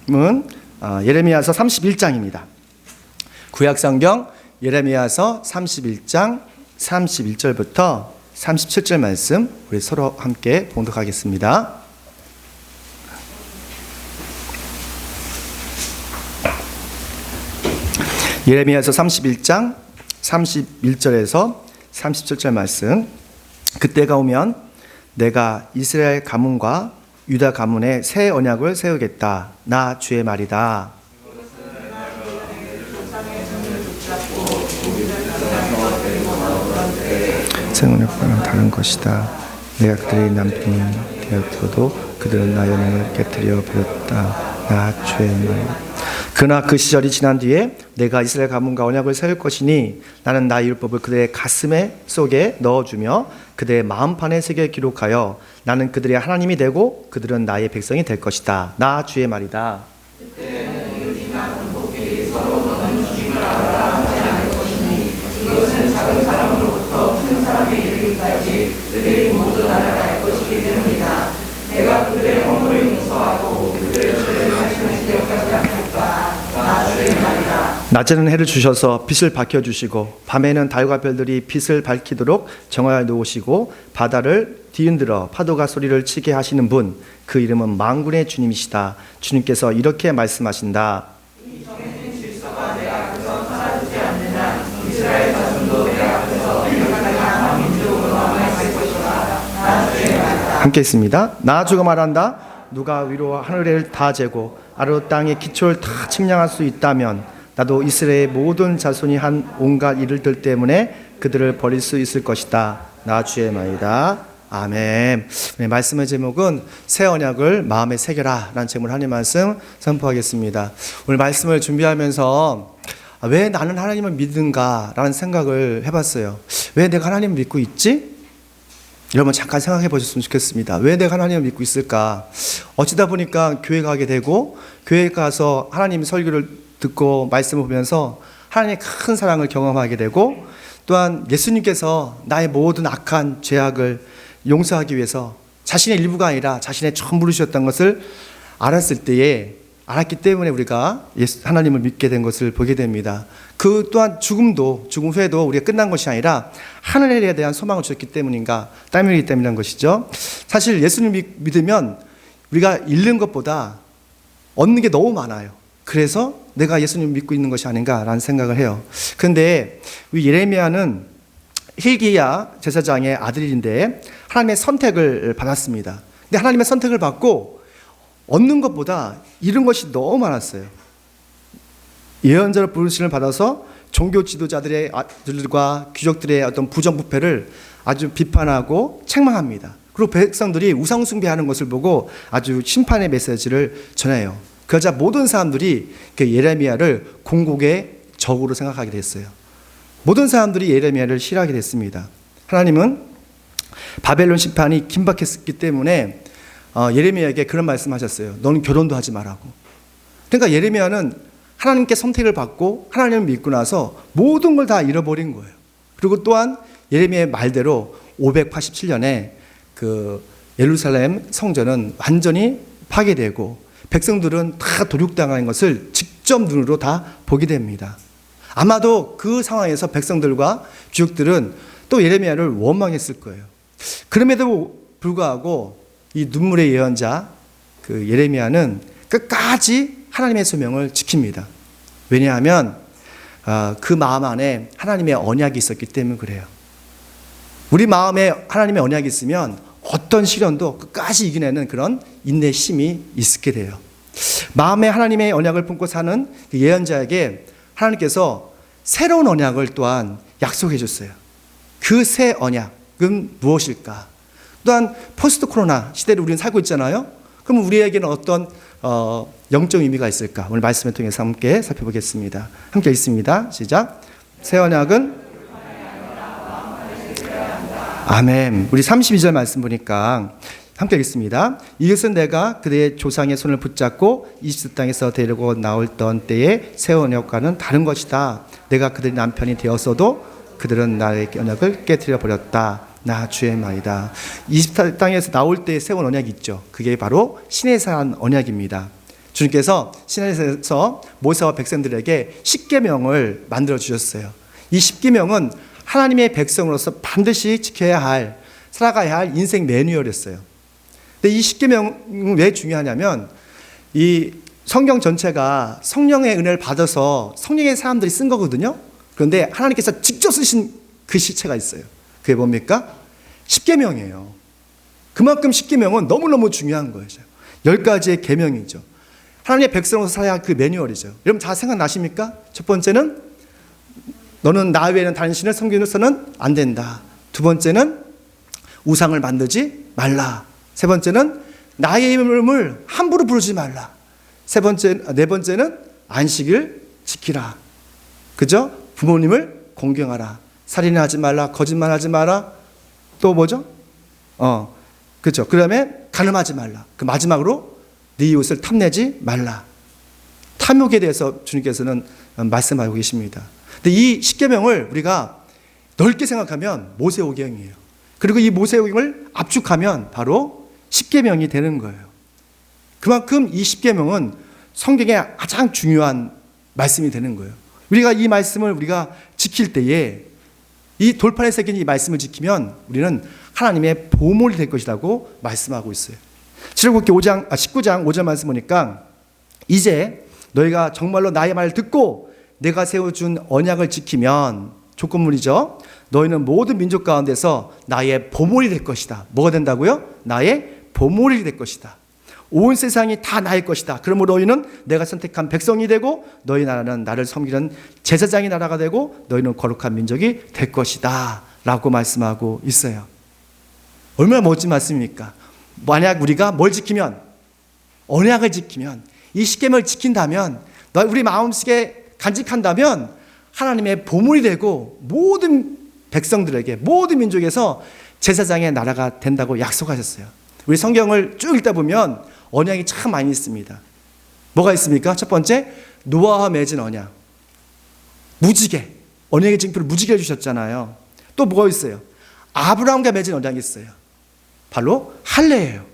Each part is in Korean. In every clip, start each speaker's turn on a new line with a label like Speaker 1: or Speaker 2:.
Speaker 1: 예레미야서 31장입니다. 구약성경 예레미야서 31장 31절부터 37절 말씀 우리 서로 함께 봉독하겠습니다. 예레미야서 31장 31절에서 37절 말씀. 그때가 오면 내가 이스라엘 가문과 유다 가문에 새 언약을 세우겠다. 나 주의 말이다. 새 언약과는 다른 것이다. 내가 그들의 남편이 되었어도 그들은 나의 언약을 깨뜨려 버렸다. 나 주의 말이다. 그러나 그 시절이 지난 뒤에 내가 이스라엘 가문과 언약을 세울 것이니 나는 나의 율법을 그들의 가슴에 속에 넣어주며 그들의 마음판에 새겨 기록하여 나는 그들의 하나님이 되고 그들은 나의 백성이 될 것이다. 나 주의 말이다. 이것은 작은 사람으로부터 큰 사람에 이르기까지 그들이 모두 날아갈 것이기 때문이다. 내가 그들의 허물을 용서하고 그들의 죄를 다시는 기억하지 않겠다. 나 주의 말이다. 낮에는 해를 주셔서 빛을 밝혀주시고 밤에는 달과 별들이 빛을 밝히도록 정하여 놓으시고 바다를 뒤흔들어 파도가 소리를 치게 하시는 분, 그 이름은 만군의 주님이시다. 주님께서 이렇게 말씀하신다. 이 정해진 질서가 내 앞에서 사라지지 않느냐. 이스라엘 자손도 내 앞에서 영원한 민족으로 남아있을 것이다. 나 주의 말이다. 함께 있습니다. 나 주가 말한다. 누가 위로 하늘을 다 재고 아래로 땅의 기초를 다 측량할 수 있다면 나도 이스라엘의 모든 자손이 한 온갖 일들 때문에 그들을 버릴 수 있을 것이다. 나 주의 말이다. 아멘. 네, 말씀의 제목은 새 언약을 마음에 새겨라 라는 제목으로 하나님 말씀 선포하겠습니다. 오늘 말씀을 준비하면서 왜 나는 하나님을 믿는가 라는 생각을 해봤어요. 왜 내가 하나님을 믿고 있지? 여러분 잠깐 생각해 보셨으면 좋겠습니다. 왜 내가 하나님을 믿고 있을까? 어쩌다 보니까 교회 가게 되고 교회 가서 하나님 설교를 듣고 말씀을 보면서 하나님의 큰 사랑을 경험하게 되고 또한 예수님께서 나의 모든 악한 죄악을 용서하기 위해서 자신의 일부가 아니라 자신의 전부를 주셨다는 것을 알았기 때문에 우리가 하나님을 믿게 된 것을 보게 됩니다. 그 또한 죽음 후에도 우리가 끝난 것이 아니라 하늘에 대한 소망을 주셨기 때문인가, 따님이기 때문이라는 것이죠. 사실 예수님을 믿으면 우리가 잃는 것보다 얻는 게 너무 많아요. 그래서 내가 예수님을 믿고 있는 것이 아닌가라는 생각을 해요. 그런데 예레미야는 hil기야 제사장의 아들인데 하나님의 선택을 받았습니다. 근데 하나님의 선택을 받고 얻는 것보다 잃은 것이 너무 많았어요. 예언자로 부르심을 받아서 종교 지도자들의 아들과 귀족들의 어떤 부정부패를 아주 비판하고 책망합니다. 그리고 백성들이 우상 숭배하는 것을 보고 아주 심판의 메시지를 전해요. 그러자 모든 사람들이 예레미야를 공곡의 적으로 생각하게 됐어요. 모든 사람들이 예레미야를 싫어하게 됐습니다. 하나님은 바벨론 심판이 긴박했기 때문에 예레미야에게 그런 말씀하셨어요. 너는 결혼도 하지 말라고. 그러니까 예레미야는 하나님께 선택을 받고 하나님을 믿고 나서 모든 걸 다 잃어버린 거예요. 그리고 또한 예레미야의 말대로 587년에 그 예루살렘 성전은 완전히 파괴되고 백성들은 다 도륙당하는 것을 직접 눈으로 다 보게 됩니다. 아마도 그 상황에서 백성들과 귀족들은 또 예레미야를 원망했을 거예요. 그럼에도 불구하고 이 눈물의 예언자 그 예레미야는 끝까지 하나님의 소명을 지킵니다. 왜냐하면 그 마음 안에 하나님의 언약이 있었기 때문에 그래요. 우리 마음에 하나님의 언약이 있으면 어떤 시련도 끝까지 이겨내는 그런 인내심이 있게 돼요. 마음에 하나님의 언약을 품고 사는 그 예언자에게 하나님께서 새로운 언약을 또한 약속해 줬어요. 그 새 언약은 무엇일까? 또한 포스트 코로나 시대를 우리는 살고 있잖아요. 그럼 우리에게는 어떤 영적 의미가 있을까? 오늘 말씀을 통해서 함께 살펴보겠습니다. 함께 읽습니다. 시작. 새 언약은 아멘. 우리 32절 말씀 보니까 함께 읽습니다. 이것은 내가 그들의 조상의 손을 붙잡고 이집트 땅에서 데리고 나왔던 때의 새 언약과는 다른 것이다. 내가 그들의 남편이 되었어도 그들은 나의 언약을 깨뜨려 버렸다. 나 주의 말이다. 이집트 땅에서 나올 때 세운 언약이 있죠. 그게 바로 시내산 언약입니다. 주님께서 시내에서 모세와 백성들에게 십계명을 만들어 주셨어요. 이 십계명은 하나님의 백성으로서 반드시 지켜야 할, 살아가야 할 인생 매뉴얼이었어요. 근데 이 십계명은 왜 중요하냐면 이 성경 전체가 성령의 은혜를 받아서 성령의 사람들이 쓴 거거든요. 그런데 하나님께서 직접 쓰신 글씨체가 있어요. 그게 뭡니까? 십계명이에요. 그만큼 십계명은 너무너무 중요한 거예요. 10가지의 계명이죠. 하나님의 백성으로서 살아야 할 그 매뉴얼이죠. 여러분 다 생각나십니까? 첫 번째는 너는 나 외에는 다른 신을 섬기면서는 안 된다. 두 번째는 우상을 만들지 말라. 세 번째는 나의 이름을 함부로 부르지 말라. 네 번째는 안식을 지키라. 그죠? 부모님을 공경하라. 살인하지 말라. 거짓말하지 마라. 또 뭐죠? 그죠? 그다음에 간음하지 말라. 그 마지막으로 네 이웃을 탐내지 말라. 탐욕에 대해서 주님께서는 말씀하고 계십니다. 근데 이 십계명을 우리가 넓게 생각하면 모세오경이에요. 그리고 이 모세오경을 압축하면 바로 십계명이 되는 거예요. 그만큼 이 십계명은 성경의 가장 중요한 말씀이 되는 거예요. 우리가 이 말씀을 우리가 지킬 때에 이 돌판에 새긴 이 말씀을 지키면 우리는 하나님의 보물이 될 것이라고 말씀하고 있어요. 출애굽기 19장 5절 말씀 보니까 이제 너희가 정말로 나의 말을 듣고 내가 세워준 언약을 지키면 조건물이죠. 너희는 모든 민족 가운데서 나의 보물이 될 것이다. 뭐가 된다고요? 나의 보물이 될 것이다. 온 세상이 다 나의 것이다. 그러므로 너희는 내가 선택한 백성이 되고 너희 나라는 나를 섬기는 제사장의 나라가 되고 너희는 거룩한 민족이 될 것이다 라고 말씀하고 있어요. 얼마나 멋진 말씀입니까? 만약 우리가 뭘 지키면, 언약을 지키면, 이 십계명을 지킨다면, 우리 마음속에 간직한다면 하나님의 보물이 되고 모든 백성들에게, 모든 민족에서 제사장의 나라가 된다고 약속하셨어요. 우리 성경을 쭉 읽다 보면 언약이 참 많이 있습니다. 뭐가 있습니까? 첫 번째, 노아와 맺은 언약. 무지개. 언약의 징표를 무지개 해주셨잖아요. 또 뭐가 있어요? 아브라함과 맺은 언약이 있어요. 바로 할례예요.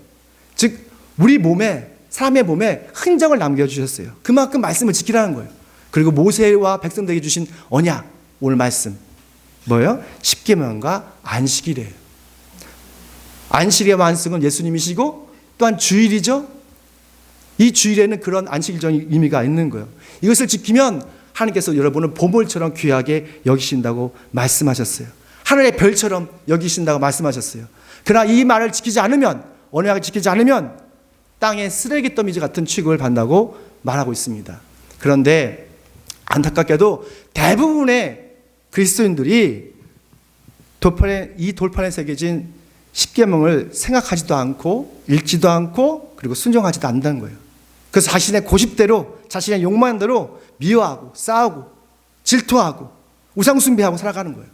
Speaker 1: 즉 우리 몸에, 사람의 몸에 흔적을 남겨주셨어요. 그만큼 말씀을 지키라는 거예요. 그리고 모세와 백성들에게 주신 언약, 오늘 말씀 뭐예요? 십계명과 안식일이에요. 안식일의 완성은 예수님이시고 또한 주일이죠. 이 주일에는 그런 안식일적인 의미가 있는 거예요. 이것을 지키면 하나님께서 여러분을 보물처럼 귀하게 여기신다고 말씀하셨어요. 하늘의 별처럼 여기신다고 말씀하셨어요. 그러나 이 말을 지키지 않으면, 언약을 지키지 않으면 땅에 쓰레기 더미 같은 취급을 받는다고 말하고 있습니다. 그런데 안타깝게도 대부분의 그리스도인들이 이 돌판에 새겨진 십계명을 생각하지도 않고 읽지도 않고 그리고 순종하지도 않는다는 거예요. 그래서 자신의 고집대로, 자신의 욕망대로 미워하고 싸우고 질투하고 우상숭배하고 살아가는 거예요.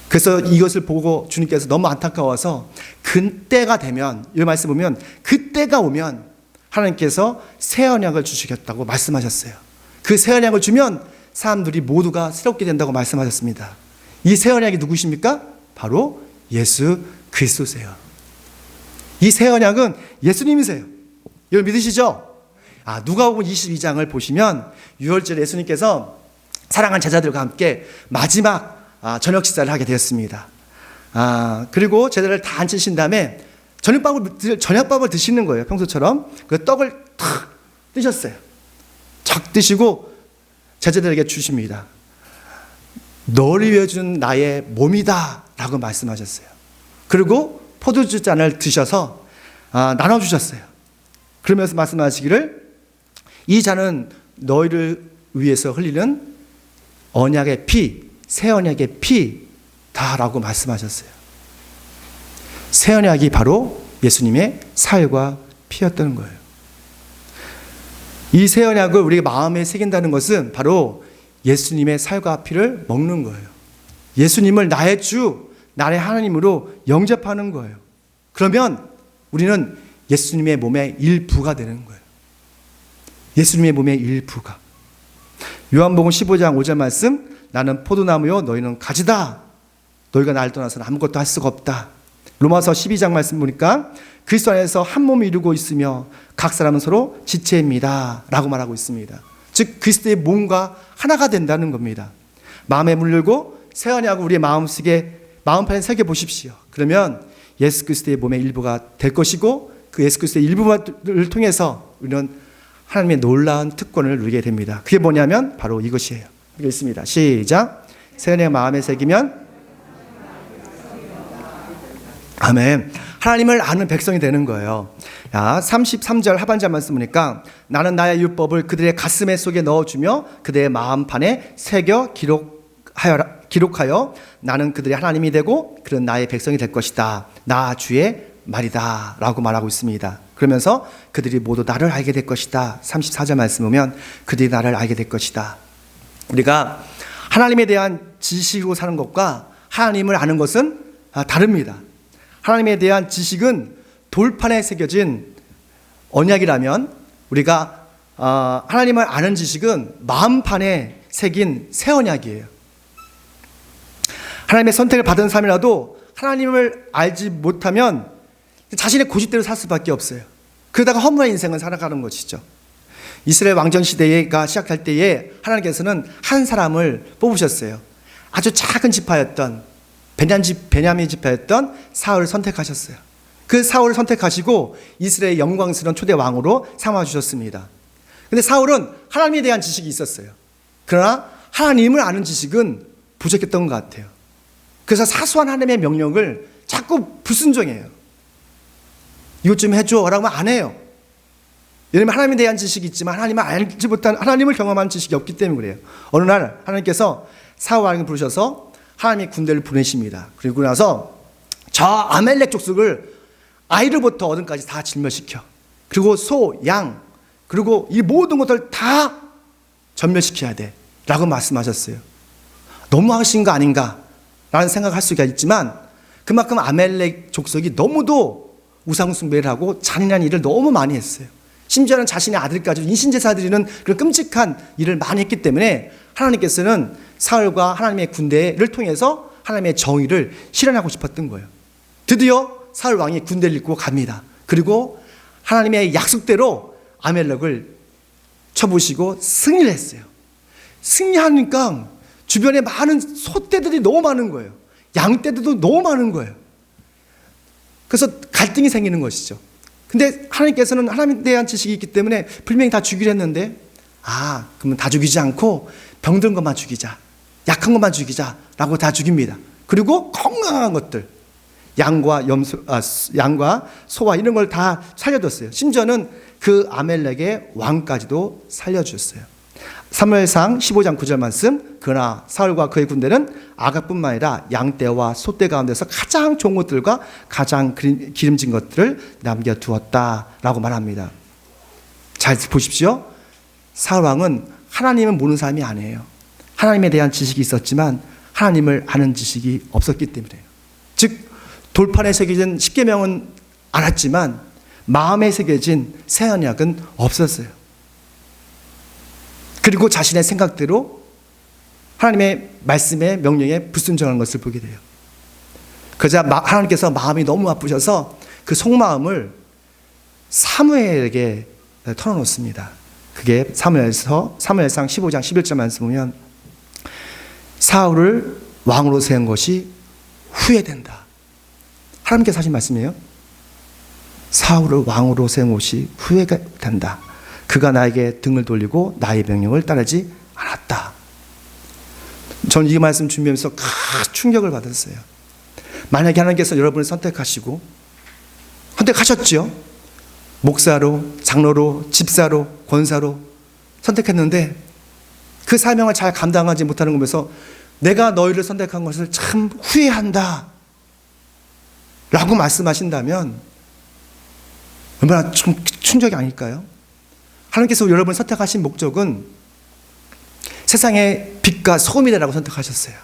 Speaker 1: 그래서 이것을 보고 주님께서 너무 안타까워서 그때가 되면, 이 말씀 보면 그때가 오면 하나님께서 새 언약을 주시겠다고 말씀하셨어요. 그 새 언약을 주면 사람들이 모두가 새롭게 된다고 말씀하셨습니다. 이 새 언약이 누구십니까? 바로 예수 그리스도세요. 이 새 언약은 예수님이세요. 여러분 믿으시죠? 누가복음 22장을 보시면 유월절에 예수님께서 사랑하는 제자들과 함께 마지막 저녁 식사를 하게 되었습니다. 그리고 제자를 다 앉히신 다음에 저녁밥을 드시는 거예요. 평소처럼. 그 떡을 탁 뜨셨어요. 쫙 뜨시고 제자들에게 주십니다. 너를 위해 준 나의 몸이다 라고 말씀하셨어요. 그리고 포도주 잔을 드셔서 나눠주셨어요. 그러면서 말씀하시기를 이 잔은 너희를 위해서 흘리는 언약의 피, 새 언약의 피다라고 말씀하셨어요. 새 언약이 바로 예수님의 살과 피였던 거예요. 이 새 언약을 우리 마음에 새긴다는 것은 바로 예수님의 살과 피를 먹는 거예요. 예수님을 나의 주, 나의 하나님으로 영접하는 거예요. 그러면 우리는 예수님의 몸의 일부가 되는 거예요. 예수님의 몸의 일부가. 요한복음 15장 5절 말씀, 나는 포도나무요 너희는 가지다. 너희가 나를 떠나서는 아무것도 할 수가 없다. 로마서 12장 말씀 보니까 그리스도 안에서 한 몸을 이루고 있으며 각 사람은 서로 지체입니다 라고 말하고 있습니다. 즉 그리스도의 몸과 하나가 된다는 겁니다. 마음에 물들고 새 언약을 우리의 마음판에 새겨보십시오. 그러면 예수 그리스도의 몸의 일부가 될 것이고 그 예수 그리스도의 일부를 통해서 우리는 하나님의 놀라운 특권을 누리게 됩니다. 그게 뭐냐면 바로 이것이에요. 읽겠습니다. 시작. 새 언약을 마음에 새기면 아멘. 하나님을 아는 백성이 되는 거예요. 33절 하반절 말씀 보니까 나는 나의 율법을 그들의 가슴에 속에 넣어주며 그들의 마음판에 새겨 기록하여 나는 그들의 하나님이 되고 그런 나의 백성이 될 것이다. 나 주의 말이다 라고 말하고 있습니다. 그러면서 그들이 모두 나를 알게 될 것이다. 34절 말씀 보면 그들이 나를 알게 될 것이다. 우리가 하나님에 대한 지식으로 사는 것과 하나님을 아는 것은 다릅니다. 하나님에 대한 지식은 돌판에 새겨진 언약이라면 우리가 하나님을 아는 지식은 마음판에 새긴 새 언약이에요. 하나님의 선택을 받은 사람이라도 하나님을 알지 못하면 자신의 고집대로 살 수밖에 없어요. 그러다가 허무한 인생을 살아가는 것이죠. 이스라엘 왕정 시대가 시작할 때에 하나님께서는 한 사람을 뽑으셨어요. 아주 작은 지파였던 베냐민 지파였던 사울을 선택하셨어요. 그 사울을 선택하시고 이스라엘의 영광스러운 초대 왕으로 삼아주셨습니다. 그런데 사울은 하나님에 대한 지식이 있었어요. 그러나 하나님을 아는 지식은 부족했던 것 같아요. 그래서 사소한 하나님의 명령을 자꾸 불순종해요. 이것 좀 해줘 라고 하면 안 해요. 왜냐하면 하나님에 대한 지식이 있지만 하나님을 알지 못한, 하나님을 경험한 지식이 없기 때문에 그래요. 어느 날 하나님께서 사울 왕을 부르셔서 하나님의 군대를 보내십니다. 그리고 나서 저 아멜렉 족속을 아이들부터 어른까지 다 진멸시켜. 그리고 소, 양, 그리고 이 모든 것들 다 전멸시켜야 돼 라고 말씀하셨어요. 너무 하신 거 아닌가 라는 생각할 수가 있지만 그만큼 아멜렉 족속이 너무도 우상숭배를 하고 잔인한 일을 너무 많이 했어요. 심지어는 자신의 아들까지 인신제사 드리는 그런 끔찍한 일을 많이 했기 때문에 하나님께서는 사울과 하나님의 군대를 통해서 하나님의 정의를 실현하고 싶었던 거예요. 드디어 사울 왕이 군대를 이끌고 갑니다. 그리고 하나님의 약속대로 아멜렉을 쳐부시고 승리를 했어요. 승리하니까 주변에 많은 소떼들이 너무 많은 거예요. 양떼들도 너무 많은 거예요. 그래서 갈등이 생기는 것이죠. 근데 하나님께서는 하나님에 대한 지식이 있기 때문에 분명히 다 죽이려 했는데 그러면 다 죽이지 않고 병든 것만 죽이자, 약한 것만 죽이자라고 다 죽입니다. 그리고 건강한 것들, 양과 소와 이런 걸 다 살려줬어요. 심지어는 그 아멜렉의 왕까지도 살려주셨어요. 사무엘상 15장 9절 말씀. 그러나 사울과 그의 군대는 아각뿐만 아니라 양떼와 소떼 가운데서 가장 좋은 것들과 가장 기름진 것들을 남겨두었다라고 말합니다. 잘 보십시오. 사울 왕은 하나님을 모르는 사람이 아니에요. 하나님에 대한 지식이 있었지만 하나님을 아는 지식이 없었기 때문에요. 즉 돌판에 새겨진 십계명은 알았지만 마음에 새겨진 새 언약은 없었어요. 그리고 자신의 생각대로 하나님의 말씀에 명령에 불순종하는 것을 보게 돼요. 그러자 하나님께서 마음이 너무 아프셔서 그 속마음을 사무엘에게 털어놓습니다. 그게 사무엘상 15장 11절 말씀 보면 사울을 왕으로 세운 것이 후회된다. 하나님께서 하신 말씀이에요. 사울을 왕으로 세운 것이 후회가 된다. 그가 나에게 등을 돌리고 나의 명령을 따르지 않았다. 저는 이 말씀 준비하면서 큰 충격을 받았어요. 만약에 하나님께서 여러분을 선택하시고 선택하셨죠. 목사로, 장로로, 집사로, 권사로 선택했는데 그 사명을 잘 감당하지 못하는 거 보면서 내가 너희를 선택한 것을 참 후회한다 라고 말씀하신다면 얼마나 좀 충격이 아닐까요? 하나님께서 여러분을 선택하신 목적은 세상의 빛과 소금이 되라고 선택하셨어요.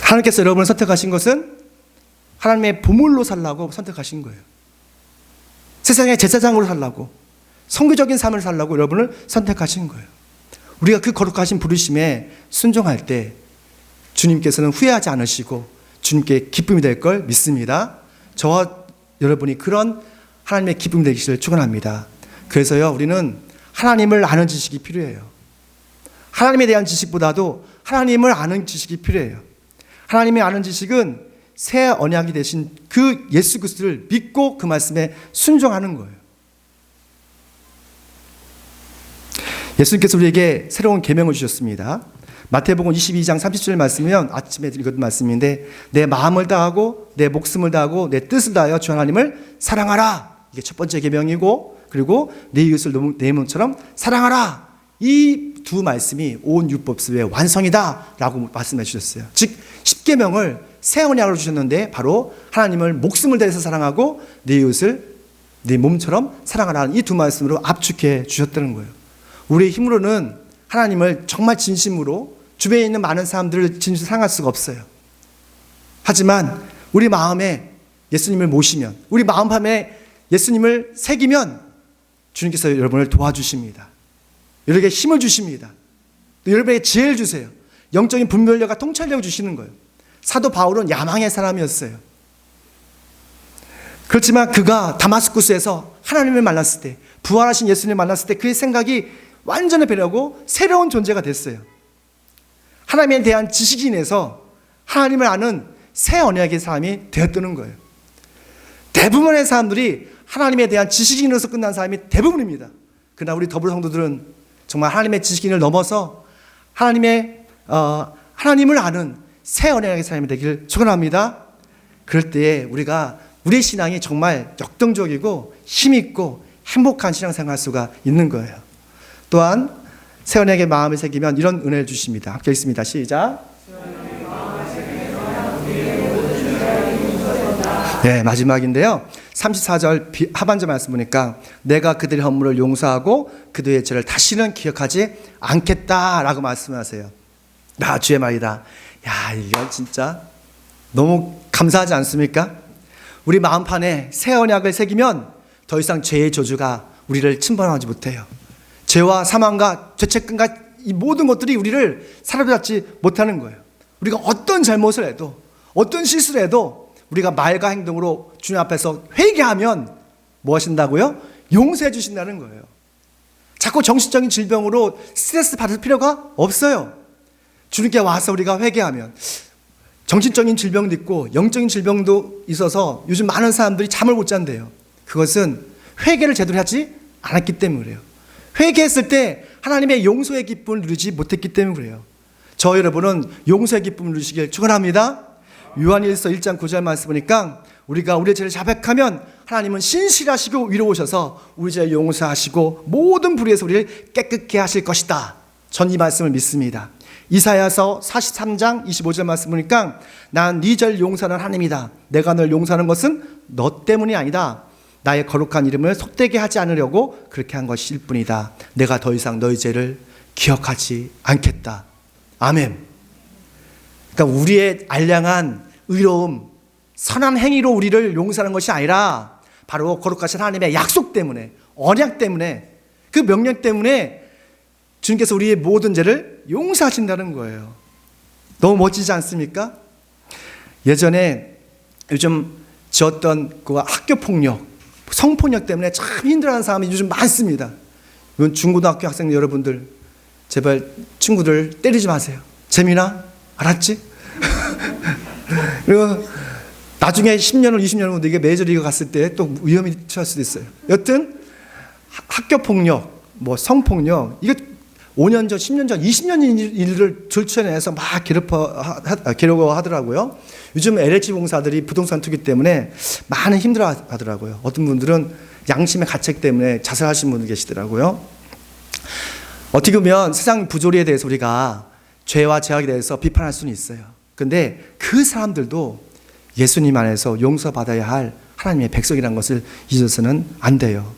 Speaker 1: 하나님께서 여러분을 선택하신 것은 하나님의 보물로 살라고 선택하신 거예요. 세상의 제사장으로 살라고, 선교적인 삶을 살라고 여러분을 선택하신 거예요. 우리가 그 거룩하신 부르심에 순종할 때 주님께서는 후회하지 않으시고 주님께 기쁨이 될 걸 믿습니다. 저와 여러분이 그런 하나님의 기쁨이 되기를 축원합니다. 그래서요, 우리는 하나님을 아는 지식이 필요해요. 하나님에 대한 지식보다도 하나님을 아는 지식이 필요해요. 하나님의 아는 지식은 새 언약이 되신 그 예수 그리스도를 믿고 그 말씀에 순종하는 거예요. 예수님께서 우리에게 새로운 계명을 주셨습니다. 마태복음 22장 30절 말씀이면 아침에 읽었던 말씀인데, 내 마음을 다하고 내 목숨을 다하고 내 뜻을 다하여 주 하나님을 사랑하라. 이게 첫 번째 계명이고, 그리고 내 이웃을 내 몸처럼 사랑하라. 이 두 말씀이 온 율법서의 완성이다 라고 말씀해 주셨어요. 즉 10계명을 새 언약으로 주셨는데, 바로 하나님을 목숨을 다해서 사랑하고 내 이웃을 내 몸처럼 사랑하라는 이 두 말씀으로 압축해 주셨다는 거예요. 우리의 힘으로는 하나님을 정말 진심으로, 주변에 있는 많은 사람들을 진심으로 사랑할 수가 없어요. 하지만 우리 마음에 예수님을 모시면, 우리 마음판에 예수님을 새기면 주님께서 여러분을 도와주십니다. 여러분에게 힘을 주십니다. 또 여러분에게 지혜를 주세요. 영적인 분별력과 통찰력을 주시는 거예요. 사도 바울은 야망의 사람이었어요. 그렇지만 그가 다마스쿠스에서 하나님을 만났을 때, 부활하신 예수님을 만났을 때 그의 생각이 완전히 변하고 새로운 존재가 됐어요. 하나님에 대한 지식이 인해서 하나님을 아는 새 언약의 사람이 되었다는 거예요. 대부분의 사람들이 하나님에 대한 지식이 인해서 끝난 사람이 대부분입니다. 그러나 우리 더불어 성도들은 정말 하나님의 지식인을 넘어서 하나님을 아는 새 언약의 사람이 되기를 축원합니다. 그럴 때에 우리의 신앙이 정말 역동적이고 힘있고 행복한 신앙생활 할 수가 있는 거예요. 또한 새 언약의 마음을 새기면 이런 은혜를 주십니다. 함께 읽습니다. 시작. 네, 마지막인데요. 34절 하반절 말씀 보니까, 내가 그들의 허물을 용서하고 그들의 죄를 다시는 기억하지 않겠다라고 말씀하세요. 주의 말이다. 이거 진짜 너무 감사하지 않습니까? 우리 마음판에 새 언약을 새기면 더 이상 죄의 저주가 우리를 침범하지 못해요. 죄와 사망과 죄책감과 이 모든 것들이 우리를 사로잡지 못하는 거예요. 우리가 어떤 잘못을 해도, 어떤 실수를 해도 우리가 말과 행동으로 주님 앞에서 회개하면 뭐 하신다고요? 용서해 주신다는 거예요. 자꾸 정신적인 질병으로 스트레스 받을 필요가 없어요. 주님께 와서 우리가 회개하면, 정신적인 질병도 있고 영적인 질병도 있어서 요즘 많은 사람들이 잠을 못 잔대요. 그것은 회개를 제대로 하지 않았기 때문에 그래요. 회개했을 때 하나님의 용서의 기쁨을 누리지 못했기 때문에 그래요. 저 여러분은 용서의 기쁨을 누리시길 축원합니다. 요한일서 1장 9절 말씀 보니까, 우리가 우리의 죄를 자백하면 하나님은 신실하시고 위로우셔서 우리 죄를 용서하시고 모든 불의에서 우리를 깨끗게 하실 것이다. 전 이 말씀을 믿습니다. 이사야서 43장 25절 말씀 보니까, 난 네 죄를 용서하는 하나님이다. 내가 널 용서하는 것은 너 때문이 아니다. 나의 거룩한 이름을 속되게 하지 않으려고 그렇게 한 것일 뿐이다. 내가 더 이상 너희 죄를 기억하지 않겠다. 아멘. 그러니까 우리의 알량한 의로움, 선한 행위로 우리를 용서하는 것이 아니라, 바로 거룩하신 하나님의 약속 때문에, 언약 때문에, 그 명령 때문에 주님께서 우리의 모든 죄를 용서하신다는 거예요. 너무 멋지지 않습니까? 예전에 요즘 지었던 그 학교폭력, 성폭력 때문에 참 힘들어하는 사람이 요즘 많습니다. 이건 중고등학교 학생 여러분들, 제발 친구들 때리지 마세요. 재민아, 알았지? 그리고 나중에 10년 후, 20년 후 이게 메이저리그 갔을 때 또 위험이 처할 수도 있어요. 여튼 학교폭력, 성폭력, 이거 5년 전, 10년 전, 20년 일을 들춰내서 막 괴로워하더라고요. 요즘 LH 공사들이 부동산 투기 때문에 많은 힘들어하더라고요. 어떤 분들은 양심의 가책 때문에 자살하신 분들 계시더라고요. 어떻게 보면 세상 부조리에 대해서 우리가 죄와 죄악에 대해서 비판할 수는 있어요. 그런데 그 사람들도 예수님 안에서 용서받아야 할 하나님의 백성이라는 것을 잊어서는 안 돼요.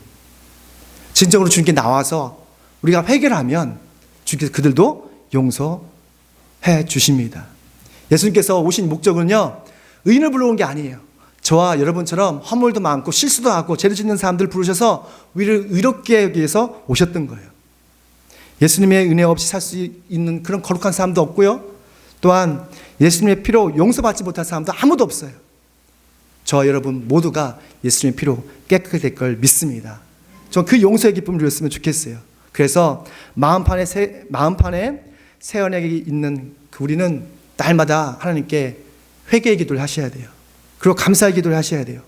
Speaker 1: 진정으로 주님께 나와서 우리가 회개를 하면 주님께서 그들도 용서해 주십니다. 예수님께서 오신 목적은요, 의인을 불러온 게 아니에요. 저와 여러분처럼 허물도 많고 실수도 하고 죄를 짓는 사람들 부르셔서 우리를 의롭게 하기 위해서 오셨던 거예요. 예수님의 은혜 없이 살 수 있는 그런 거룩한 사람도 없고요. 또한 예수님의 피로 용서받지 못한 사람도 아무도 없어요. 저 여러분 모두가 예수님의 피로 깨끗이 될 걸 믿습니다. 전 그 용서의 기쁨을 누렸으면 좋겠어요. 그래서 마음판에 세연에게 있는 우리는 날마다 하나님께 회개의 기도를 하셔야 돼요. 그리고 감사의 기도를 하셔야 돼요.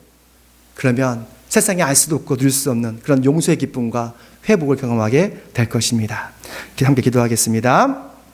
Speaker 1: 그러면 세상에 알 수도 없고 누릴 수 없는 그런 용서의 기쁨과 회복을 경험하게 될 것입니다. 함께 기도하겠습니다.